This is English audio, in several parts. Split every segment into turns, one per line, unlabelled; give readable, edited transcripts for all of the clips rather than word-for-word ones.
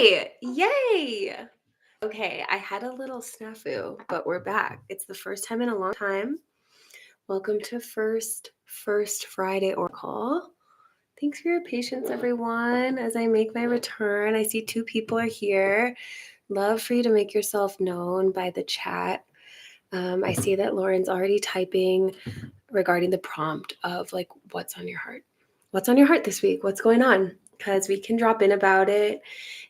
Yay! Yay! Okay, I had a little snafu, but we're back. It's the first time in a long time. Welcome to First Friday Oracle. Thanks for your patience, everyone, as I make my return. I see 2 people are here. Love for you to make yourself known by the chat. I see that Lauren's already typing regarding the prompt of like, what's on your heart? What's on your heart this week? What's going on? Because we can drop in about it.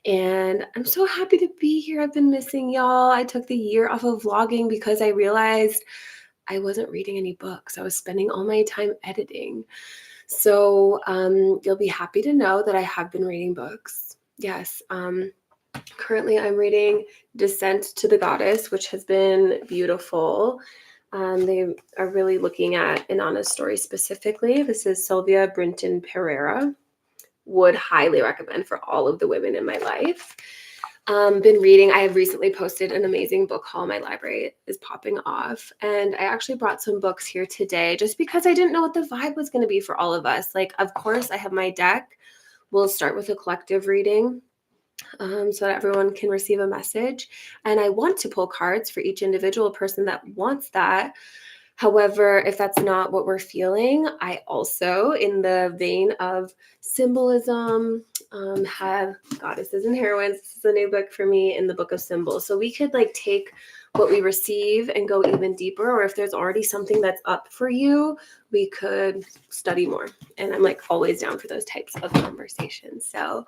And I'm so happy to be here. I've been missing y'all. I took the year off of vlogging because I realized I wasn't reading any books. I was spending all my time editing. So you'll be happy to know that I have been reading books. Yes. Currently, I'm reading Descent to the Goddess, which has been beautiful. They are really looking at an honest story specifically. This is Sylvia Brinton Pereira. Would highly recommend for all of the women in my life. Been reading. I have recently posted an amazing book haul. My library is popping off. And I actually brought some books here today just because I didn't know what the vibe was going to be for all of us. Like, of course, I have my deck. We'll start with a collective reading. So that everyone can receive a message. And I want to pull cards for each individual person that wants that. However, if that's not what we're feeling, I also, in the vein of symbolism, have Goddesses and Heroines. This is a new book for me in the Book of Symbols. So we could like take what we receive and go even deeper, or if there's already something that's up for you, we could study more. And I'm like always down for those types of conversations. So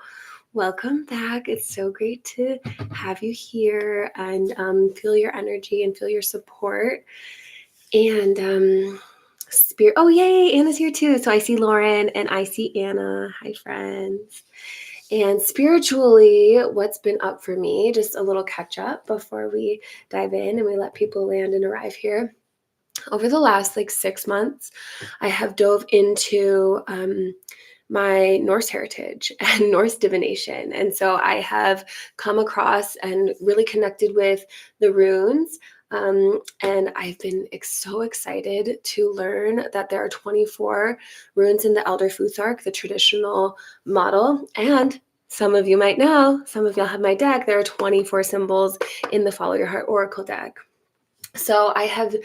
welcome back. It's so great to have you here and feel your energy and feel your support. And Spirit, oh yay, Anna's here too. So I see Lauren and I see Anna. Hi, friends. And spiritually, what's been up for me, just a little catch up before we dive in and we let people land and arrive here. Over the last like 6 months, I have dove into my Norse heritage and Norse divination. And so I have come across and really connected with the runes. And I've been so excited to learn that there are 24 runes in the Elder Futhark, the traditional model. And some of you might know, some of y'all have my deck, there are 24 symbols in the Follow Your Heart Oracle deck. So I have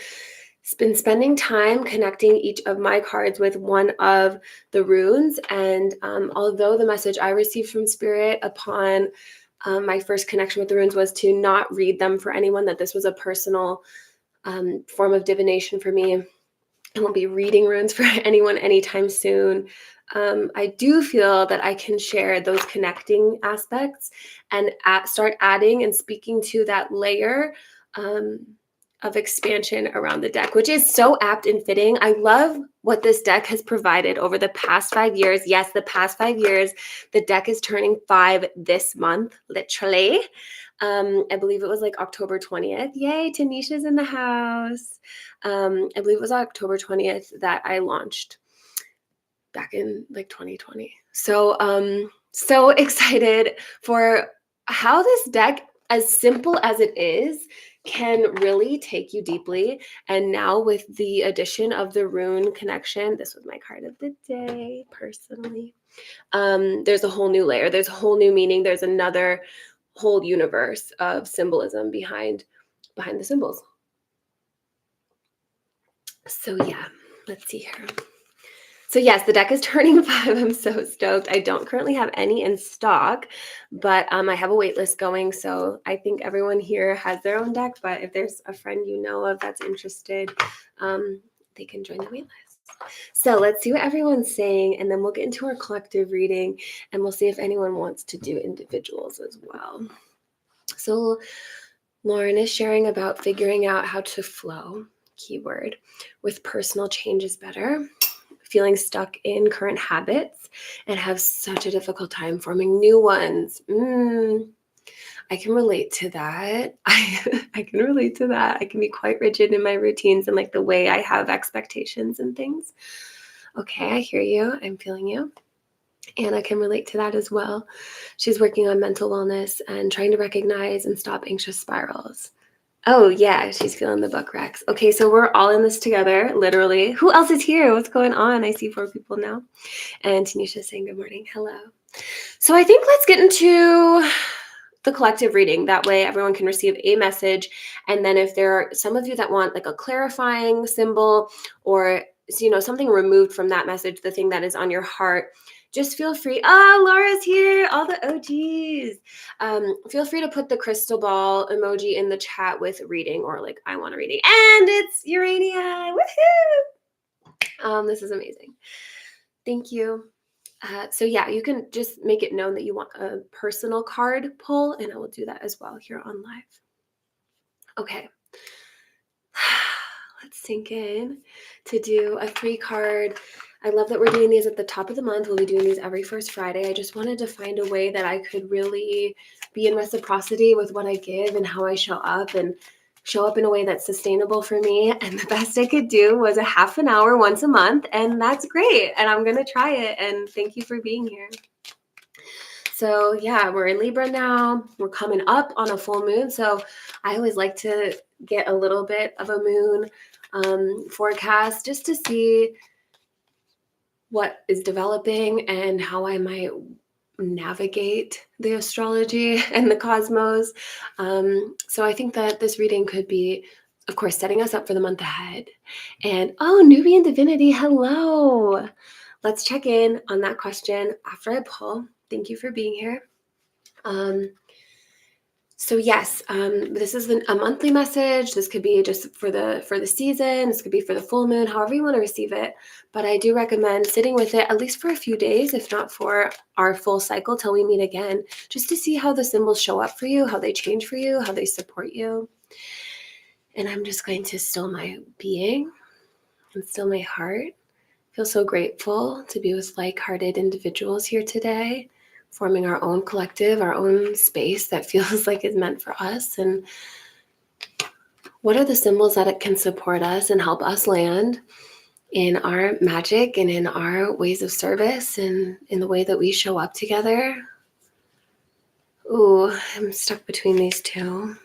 been spending time connecting each of my cards with one of the runes. And although the message I received from Spirit upon my first connection with the runes was to not read them for anyone, that this was a personal form of divination for me. I won't be reading runes for anyone anytime soon. I do feel that I can share those connecting aspects and start adding and speaking to that layer of expansion around the deck, which is so apt and fitting. I love what this deck has provided over the past 5 years. Yes, the past 5 years. The deck is turning 5 this month, literally. I believe it was like October 20th. Yay, Tanisha's in the house. I believe it was October 20th that I launched back in like 2020. So so excited for how this deck, as simple as it is, can really take you deeply. And now with the addition of the rune connection, this was my card of the day personally. There's a whole new layer. There's a whole new meaning. There's another whole universe of symbolism behind the symbols. So yeah, let's see here. So yes, the deck is turning 5. I'm so stoked. I don't currently have any in stock, but I have a wait list going. So I think everyone here has their own deck, but if there's a friend you know of that's interested, they can join the wait list. So let's see what everyone's saying, and then we'll get into our collective reading, and we'll see if anyone wants to do individuals as well. So Lauren is sharing about figuring out how to flow, keyword, with personal change is better. Feeling stuck in current habits and have such a difficult time forming new ones. I can relate to that. I can relate to that. I can be quite rigid in my routines and like the way I have expectations and things. Okay, I hear you. I'm feeling you. Anna can relate to that as well. She's working on mental wellness and trying to recognize and stop anxious spirals. Oh, yeah, she's feeling the book, Rex. Okay, so we're all in this together, literally. Who else is here? What's going on? I see 4 people now. And Tanisha's saying good morning. Hello. So I think let's get into the collective reading. That way everyone can receive a message. And then if there are some of you that want like a clarifying symbol or, you know, something removed from that message, the thing that is on your heart, just feel free. Oh, Laura's here, all the OGs. Feel free to put the crystal ball emoji in the chat with reading or like, I want a reading. And it's Urania. Woohoo! This is amazing. Thank you. So yeah, you can just make it known that you want a personal card pull, and I will do that as well here on live. Okay. Let's sink in to do a 3-card. I love that we're doing these at the top of the month. We'll be doing these every first Friday. I just wanted to find a way that I could really be in reciprocity with what I give and how I show up, and show up in a way that's sustainable for me. And the best I could do was a half an hour once a month, and that's great. And I'm going to try it. And thank you for being here. So yeah, we're in Libra now. We're coming up on a full moon. So I always like to get a little bit of a moon forecast just to see what is developing and how I might navigate the astrology and the cosmos. So I think that this reading could be, of course, setting us up for the month ahead. And oh, Nubian Divinity, hello. Let's check in on that question after I pull. Thank you for being here. So yes, this is a monthly message. This could be just for the season. This could be for the full moon, however you want to receive it. But I do recommend sitting with it at least for a few days, if not for our full cycle till we meet again, just to see how the symbols show up for you, how they change for you, how they support you. And I'm just going to still my being and still my heart. I feel so grateful to be with like-hearted individuals here today, forming our own collective, our own space that feels like is meant for us. And what are the symbols that it can support us and help us land in our magic and in our ways of service and in the way that we show up together? Ooh, I'm stuck between these two.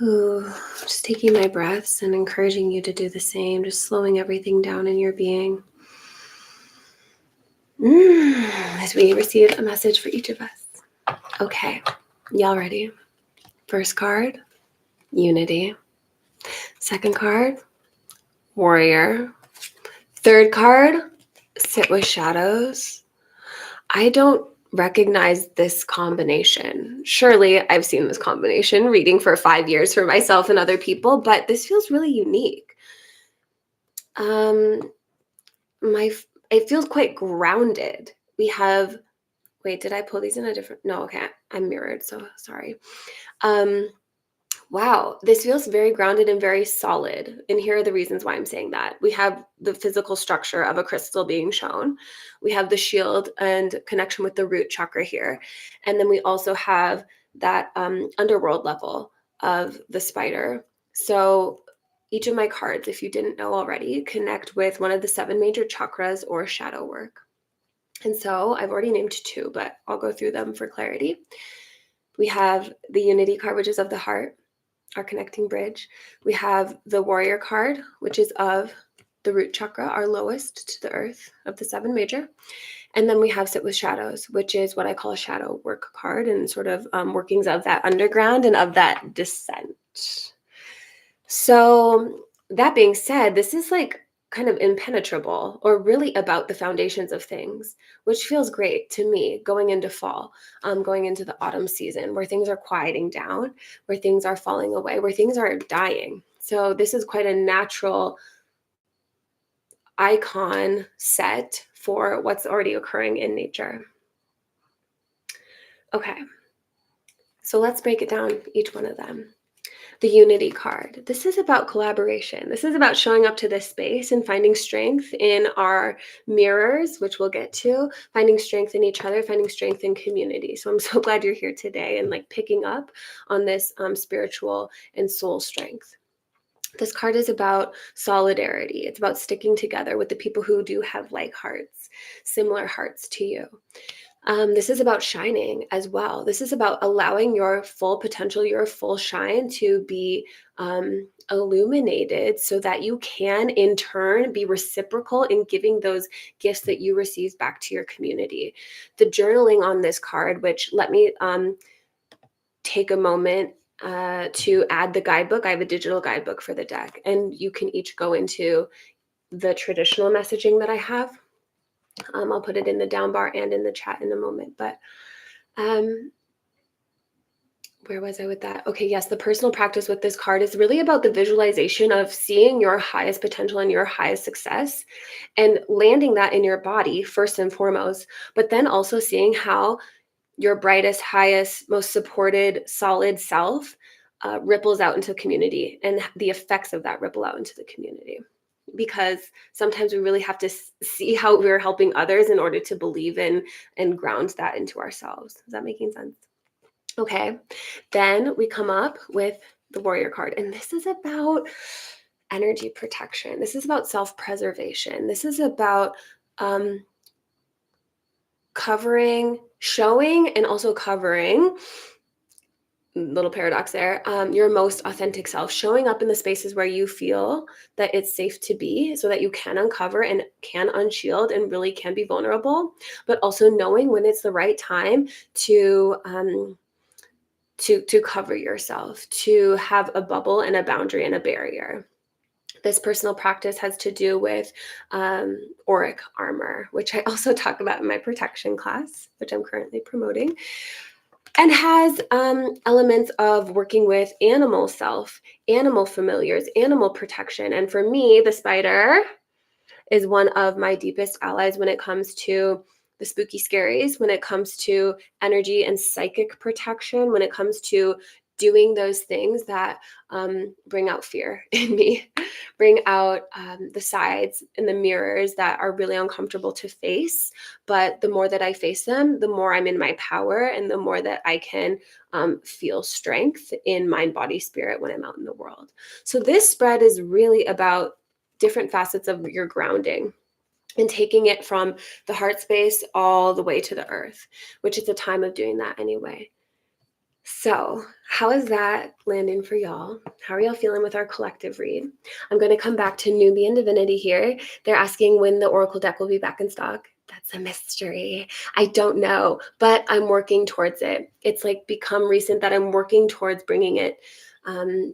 Ooh, just taking my breaths and encouraging you to do the same, just slowing everything down in your being. As we receive a message for each of us. Okay, y'all ready? First card, unity. Second card, warrior. Third card, sit with shadows. I don't recognize this combination. Surely I've seen this combination reading for 5 years for myself and other people, but this feels really unique. It feels quite grounded. We have, wait, did I pull these in a different, no, okay, I'm mirrored, so sorry. Wow, this feels very grounded and very solid. And here are the reasons why I'm saying that. We have the physical structure of a crystal being shown. We have the shield and connection with the root chakra here. And then we also have that underworld level of the spider. So each of my cards, if you didn't know already, connect with one of the 7 major chakras or shadow work. And so I've already named 2, but I'll go through them for clarity. We have the unity card, which is of the heart, our connecting bridge. We have the warrior card, which is of the root chakra, our lowest to the earth of the 7 major. And then we have sit with shadows, which is what I call a shadow work card and sort of workings of that underground and of that descent. So that being said, this is like kind of impenetrable or really about the foundations of things, which feels great to me going into fall, going into the autumn season where things are quieting down, where things are falling away, where things are dying. So this is quite a natural icon set for what's already occurring in nature. Okay, so let's break it down, each one of them. The unity card. This is about collaboration. This is about showing up to this space and finding strength in our mirrors, which we'll get to, finding strength in each other, finding strength in community. So I'm so glad you're here today and like picking up on this spiritual and soul strength. This card is about solidarity. It's about sticking together with the people who do have like hearts, similar hearts to you. This is about shining as well. This is about allowing your full potential, your full shine to be illuminated so that you can, in turn, be reciprocal in giving those gifts that you receive back to your community. The journaling on this card, which let me take a moment to add the guidebook. I have a digital guidebook for the deck, and you can each go into the traditional messaging that I have. I'll put it in the down bar and in the chat in a moment, but where was I with that? Okay, yes, the personal practice with this card is really about the visualization of seeing your highest potential and your highest success and landing that in your body first and foremost, but then also seeing how your brightest, highest, most supported, solid self ripples out into community, and the effects of that ripple out into the community. Because sometimes we really have to see how we're helping others in order to believe in and ground that into ourselves. Is that making sense? Okay. Then we come up with the warrior card, and this is about energy protection. This is about self-preservation. This is about covering, showing, and also covering, little paradox there, your most authentic self, showing up in the spaces where you feel that it's safe to be so that you can uncover and can unshield and really can be vulnerable, but also knowing when it's the right time to cover yourself, to have a bubble and a boundary and a barrier. This personal practice has to do with auric armor, which I also talk about in my protection class, which I'm currently promoting, and has elements of working with animal self, animal familiars, animal protection. And for me, the spider is one of my deepest allies when it comes to the spooky scaries, when it comes to energy and psychic protection, when it comes to doing those things that bring out fear in me, bring out the sides and the mirrors that are really uncomfortable to face. But the more that I face them, the more I'm in my power and the more that I can feel strength in mind, body, spirit when I'm out in the world. So this spread is really about different facets of your grounding and taking it from the heart space all the way to the earth, which is a time of doing that anyway. So how is that landing for y'all? How are y'all feeling with our collective read? I'm going to come back to Nubian Divinity here. They're asking when the Oracle deck will be back in stock. That's a mystery. I don't know, but I'm working towards it. It's like become recent that I'm working towards bringing it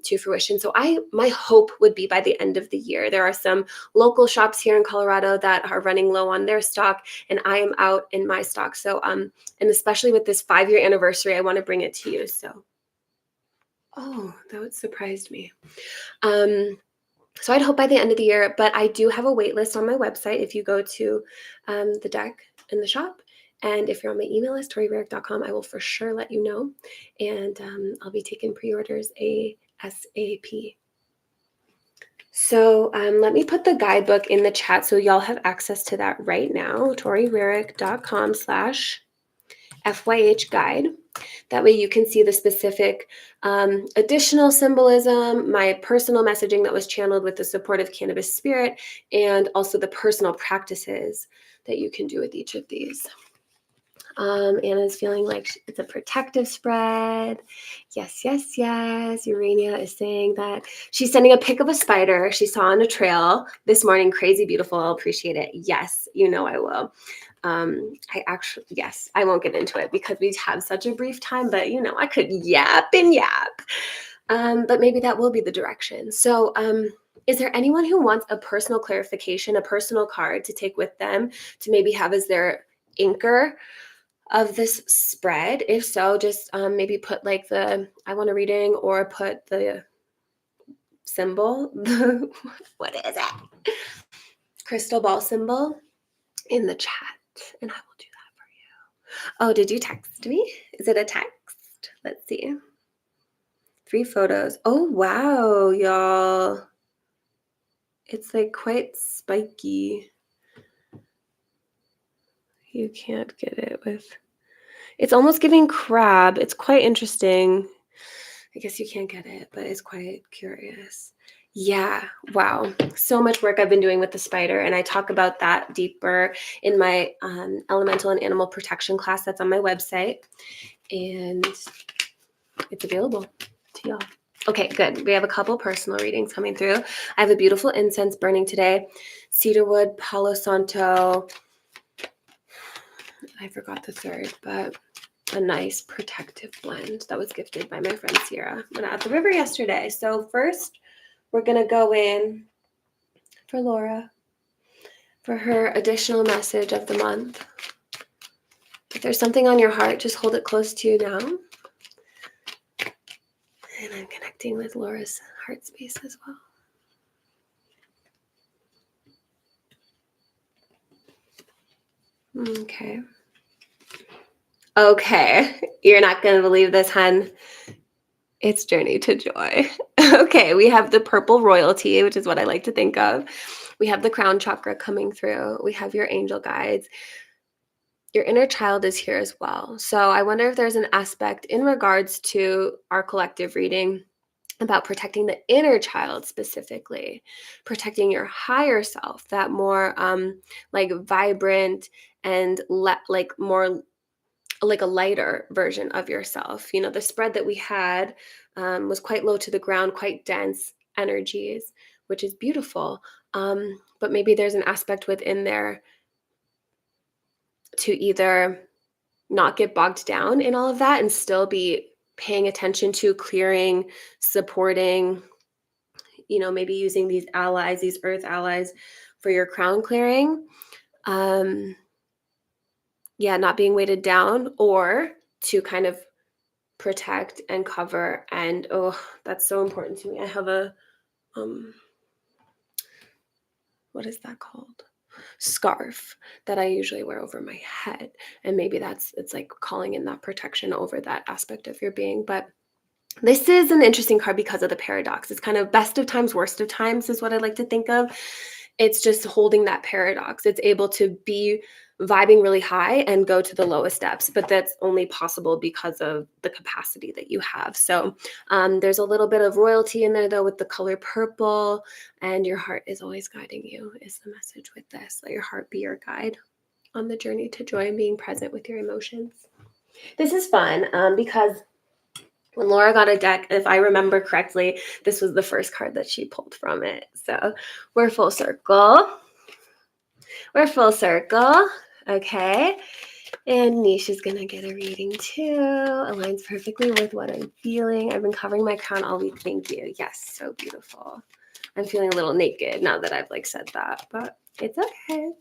to fruition. So my hope would be by the end of the year. There are some local shops here in Colorado that are running low on their stock, and I am out in my stock. So and especially with this 5-year anniversary, I want to bring it to you. So, oh, that surprised me. So I'd hope by the end of the year, but I do have a wait list on my website if you go to the deck in the shop. And if you're on my email list, toriverrick.com, I will for sure let you know. And I'll be taking pre-orders ASAP. So let me put the guidebook in the chat so y'all have access to that right now, toriverrick.com/FYH guide. That way you can see the specific additional symbolism, my personal messaging that was channeled with the supportive cannabis spirit, and also the personal practices that you can do with each of these. Anna's feeling like it's a protective spread. Yes, yes, yes. Urania is saying that she's sending a pic of a spider she saw on a trail this morning. Crazy beautiful. I'll appreciate it. Yes, you know I will. Yes, I won't get into it because we have such a brief time, but I could yap and yap. But maybe that will be the direction. So is there anyone who wants a personal clarification, a personal card to take with them to maybe have as their anchor of this spread? If so, just maybe put like the I want a reading or put the symbol, what is it? Crystal ball symbol in the chat, and I will do that for you. Oh, did you text me? Is it a text? Let's see. 3 photos. Oh, wow, y'all. It's like quite spiky. You can't get it with... It's almost giving crab. It's quite interesting. I guess you can't get it, but it's quite curious. Yeah, wow. So much work I've been doing with the spider, and I talk about that deeper in my elemental and animal protection class that's on my website, and it's available to y'all. Okay, good. We have a couple personal readings coming through. I have a beautiful incense burning today. Cedarwood, Palo Santo. I forgot the third, but a nice protective blend that was gifted by my friend Sierra when at the river yesterday. So first, we're going to go in for Laura for her additional message of the month. If there's something on your heart, just hold it close to you now. And I'm connecting with Laura's heart space as well. Okay. Okay. You're not going to believe this, hun. It's Journey to Joy. Okay, we have the purple royalty, which is what I like to think of. We have the crown chakra coming through. We have your angel guides. Your inner child is here as well. So I wonder if there's an aspect in regards to our collective reading about protecting the inner child specifically, protecting your higher self, that more like vibrant and like more like a lighter version of yourself. You know, the spread that we had was quite low to the ground, quite dense energies, which is beautiful. But maybe there's an aspect within there to either not get bogged down in all of that and still be paying attention to clearing, supporting, you know, maybe using these allies, these earth allies for your crown clearing. Yeah, not being weighted down, or to kind of protect and cover. And oh, that's so important to me. I have a what is that called? Scarf that I usually wear over my head. And maybe it's like calling in that protection over that aspect of your being. But this is an interesting card because of the paradox. It's kind of best of times, worst of times is what I like to think of. It's just holding that paradox. It's able to be vibing really high and go to the lowest depths, but that's only possible because of the capacity that you have. So there's a little bit of royalty in there, though, with the color purple, and your heart is always guiding you, is the message with this. Let your heart be your guide on the journey to joy and being present with your emotions. This is fun because when Laura got a deck, if I remember correctly, this was the first card that she pulled from it. So we're full circle. We're full circle. Okay. And Nisha's going to get a reading too. Aligns perfectly with what I'm feeling. I've been covering my crown all week. Thank you. Yes, so beautiful. I'm feeling a little naked now that I've like said that, but it's okay.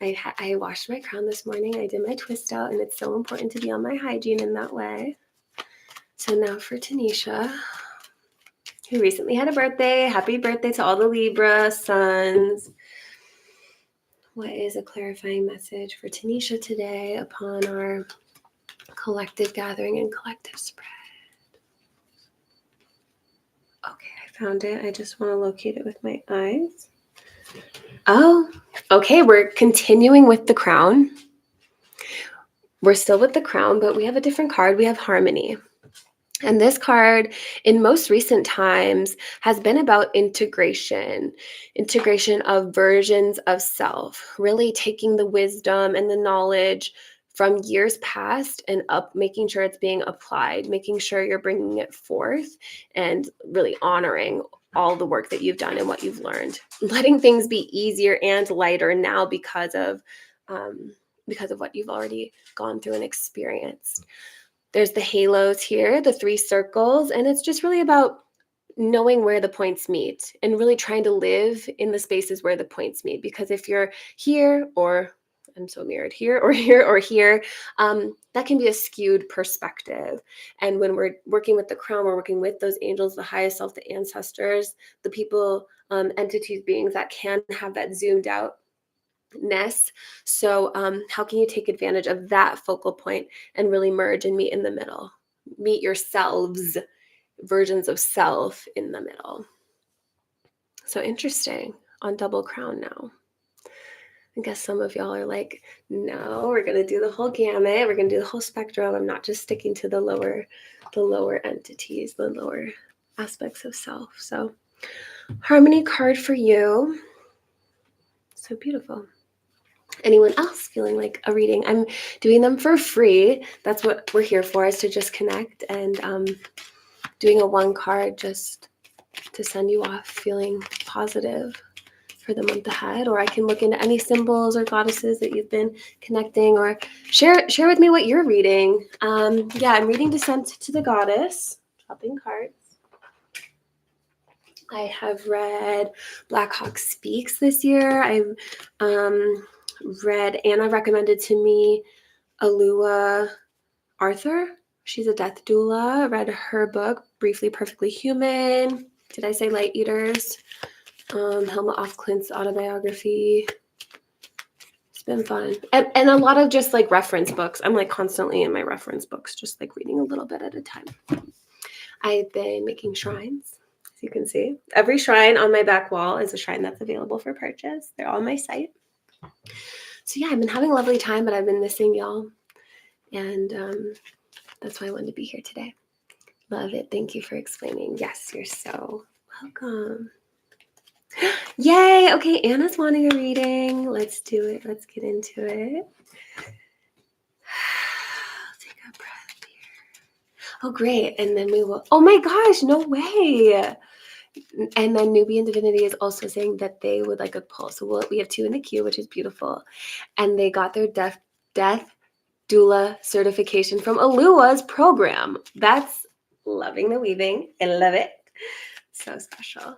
I washed my crown this morning. I did my twist out, and it's so important to be on my hygiene in that way. So now for Tanisha, who recently had a birthday. Happy birthday to all the Libra suns. What is a clarifying message for Tanisha today upon our collective gathering and collective spread? Okay, I found it. I just want to locate it with my eyes. Oh, okay. We're continuing with the crown. We're still with the crown, but we have a different card. We have harmony. And this card, in most recent times, has been about integration of versions of self, really taking the wisdom and the knowledge from years past and making sure it's being applied, making sure you're bringing it forth and really honoring all the work that you've done and what you've learned, letting things be easier and lighter now because of what you've already gone through and experienced. There's the halos here, the 3 circles, and it's just really about knowing where the points meet and really trying to live in the spaces where the points meet. Because if you're here, or I'm so mirrored, here or here or here, that can be a skewed perspective. And when we're working with the crown, we're working with those angels, the highest self, the ancestors, the people, entities, beings that can have that zoomed out ness. So how can you take advantage of that focal point and really merge and meet in the middle? Meet yourselves, versions of self in the middle. So interesting on double crown now. I guess some of y'all are like, no, we're going to do the whole gamut. We're going to do the whole spectrum. I'm not just sticking to the lower entities, the lower aspects of self. So harmony card for you. So beautiful. Anyone else feeling like a reading? I'm doing them for free. That's what we're here for, is to just connect, and doing a one card just to send you off feeling positive for the month ahead. Or I can look into any symbols or goddesses that you've been connecting, or share with me what you're reading. Yeah, I'm reading Descent to the Goddess, dropping cards. I have read Black Hawk Speaks this year. I've read, Anna recommended to me Alua Arthur. She's a death doula. I read her book, Briefly Perfectly Human. Did I say Light Eaters? Helma Off Klint's autobiography. It's been fun. And a lot of just like reference books. I'm like constantly in my reference books, just like reading a little bit at a time. I've been making shrines. You can see every shrine on my back wall is a shrine that's available for purchase. They're all on my site. So yeah, I've been having a lovely time, but I've been missing y'all. And that's why I wanted to be here today. Love it. Thank you for explaining. Yes, you're so welcome. Yay. Okay, Anna's wanting a reading. Let's do it. Let's get into it. Take a breath here. Oh, great. And then we will, oh my gosh, no way. And then Nubian Divinity is also saying that they would like a pull. So we have 2 in the queue, which is beautiful. And they got their death doula certification from Alua's program. That's loving the weaving. I love it. So special.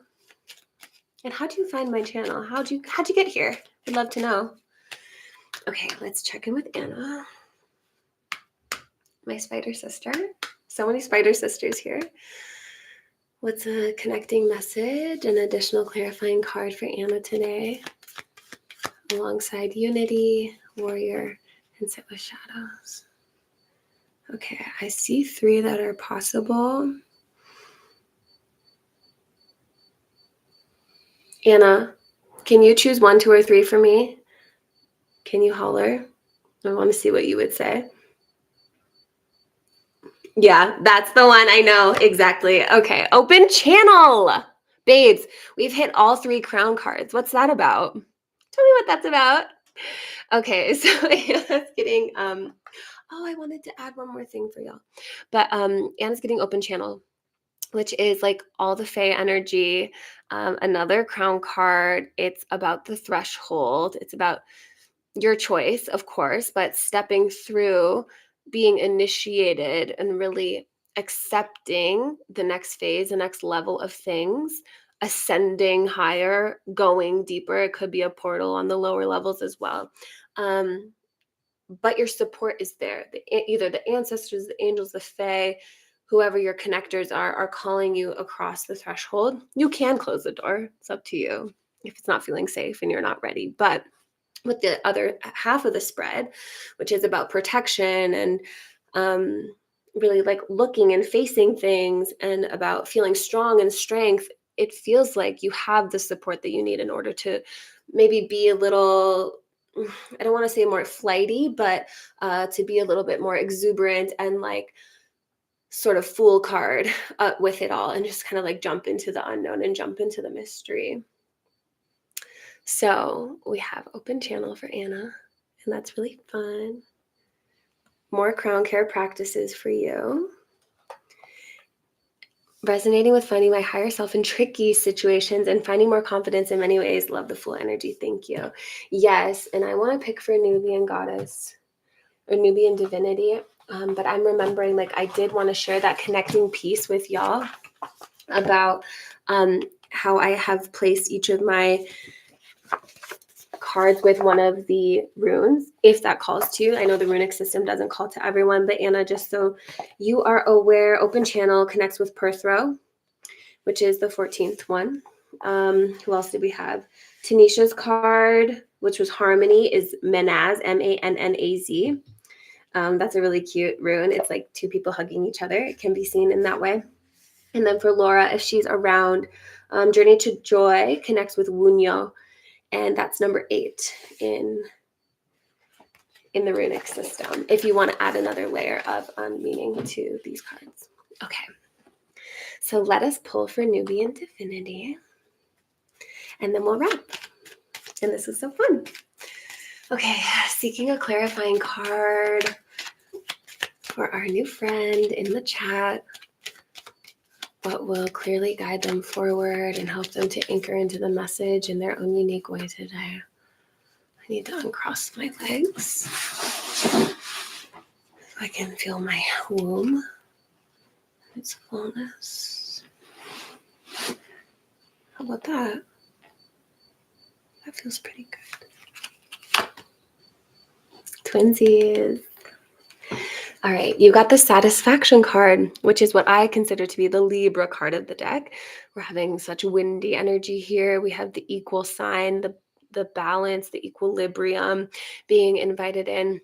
And how do you find my channel? How'd you get here? I'd love to know. Okay, let's check in with Anna, my spider sister. So many spider sisters here. What's a connecting message, an additional clarifying card for Anna today? Alongside Unity, Warrior, and Sit with Shadows. Okay, I see 3 that are possible. Anna, can you choose 1, 2, or 3 for me? Can you holler? I want to see what you would say. Yeah, that's the one. I know. Exactly. Okay. Open channel. Babes, we've hit all 3 crown cards. What's that about? Tell me what that's about. Okay. So Anna's getting, oh, I wanted to add one more thing for y'all. But Anna's getting open channel, which is like all the Fae energy. Another crown card. It's about the threshold. It's about your choice, of course, but stepping through, being initiated, and really accepting the next phase, the next level of things, ascending higher, going deeper. It could be a portal on the lower levels as well. But your support is there. Either the ancestors, the angels, the fae, whoever your connectors are calling you across the threshold. You can close the door. It's up to you if it's not feeling safe and you're not ready. But with the other half of the spread, which is about protection and really like looking and facing things and about feeling strong and strength, it feels like you have the support that you need in order to maybe be a little, I don't want to say more flighty, but to be a little bit more exuberant and like sort of fool card with it all, and just kind of like jump into the unknown and jump into the mystery. So we have open channel for Anna, and that's really fun. More crown care practices for you. Resonating with finding my higher self in tricky situations and finding more confidence in many ways. Love the full energy. Thank you. Yes, and I want to pick for Nubian Goddess or Nubian Divinity, but I'm remembering like I did want to share that connecting piece with y'all about how I have placed each of my cards with one of the runes, if that calls to you. I know the runic system doesn't call to everyone, but Anna, just so you are aware, open channel connects with Perthro, which is the 14th one. Who else did we have? Tanisha's card, which was Harmony, is Manaz, Mannaz. That's a really cute rune. It's like 2 people hugging each other. It can be seen in that way. And then for Laura, if she's around, Journey to Joy connects with Wunyo, and that's number 8 in the runic system, if you want to add another layer of meaning to these cards. Okay. So let us pull for Newbie and Divinity, and then we'll wrap. And this is so fun. Okay, seeking a clarifying card for our new friend in the chat. What will clearly guide them forward and help them to anchor into the message in their own unique way today. I need to uncross my legs so I can feel my womb, its fullness. How about that? That feels pretty good. Twinsies. All right, you got the satisfaction card, which is what I consider to be the Libra card of the deck. We're having such windy energy here. We have the equal sign, the balance, the equilibrium being invited in.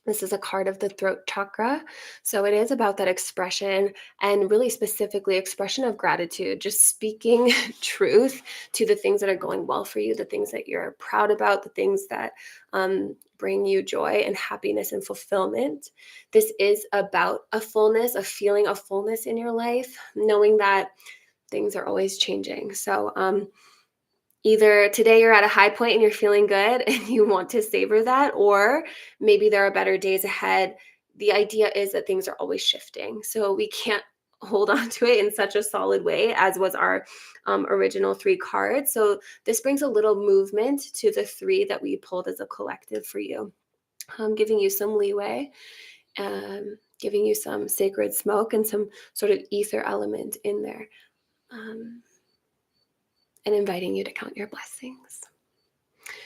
This is a card of the throat chakra. So it is about that expression, and really specifically expression of gratitude, just speaking truth to the things that are going well for you, the things that you're proud about, the things that bring you joy and happiness and fulfillment. This is about a fullness, a feeling of fullness in your life, knowing that things are always changing. So either today you're at a high point and you're feeling good and you want to savor that, or maybe there are better days ahead. The idea is that things are always shifting. So we can't hold on to it in such a solid way as was our original 3 cards. So this brings a little movement to the 3 that we pulled as a collective for you, giving you some leeway, giving you some sacred smoke and some sort of ether element in there. And inviting you to count your blessings.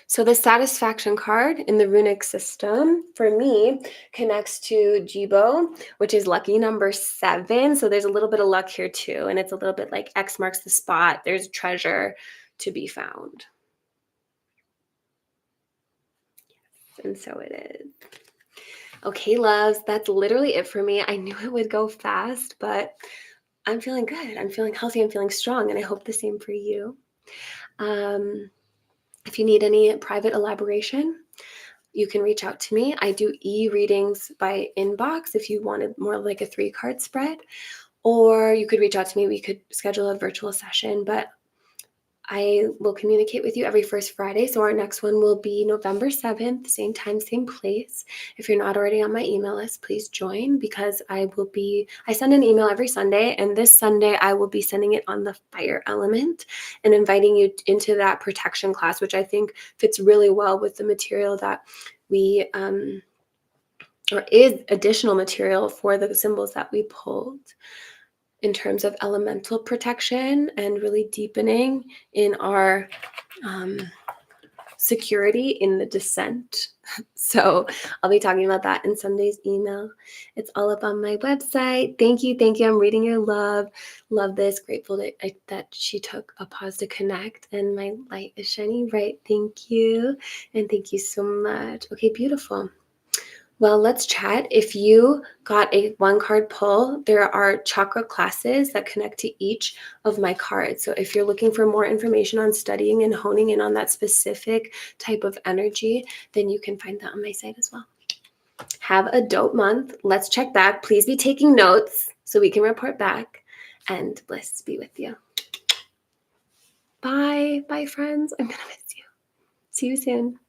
So the satisfaction card in the runic system for me connects to Jibo, which is lucky number 7. So there's a little bit of luck here too. And it's a little bit like X marks the spot. There's treasure to be found. Yes, and so it is. Okay, loves, that's literally it for me. I knew it would go fast, but I'm feeling good. I'm feeling healthy. I'm feeling strong. And I hope the same for you. If you need any private elaboration, you can reach out to me. I do e-readings by inbox if you wanted more like a 3-card spread, or you could reach out to me. We could schedule a virtual session, but I will communicate with you every first Friday. So our next one will be November 7th, same time, same place. If you're not already on my email list, please join, because I send an email every Sunday, and this Sunday I will be sending it on the fire element and inviting you into that protection class, which I think fits really well with the material that we, or is additional material for the symbols that we pulled, in terms of elemental protection and really deepening in our security in the descent. So I'll be talking about that in Sunday's email. It's all up on my website. Thank you. I'm reading your love. Love this. Grateful that she took a pause to connect, and my light is shining bright. Thank you. And thank you so much. Okay, beautiful. Well, let's chat. If you got a 1-card pull, there are chakra classes that connect to each of my cards. So if you're looking for more information on studying and honing in on that specific type of energy, then you can find that on my site as well. Have a dope month. Let's check back. Please be taking notes so we can report back. And bliss be with you. Bye. Bye, friends. I'm going to miss you. See you soon.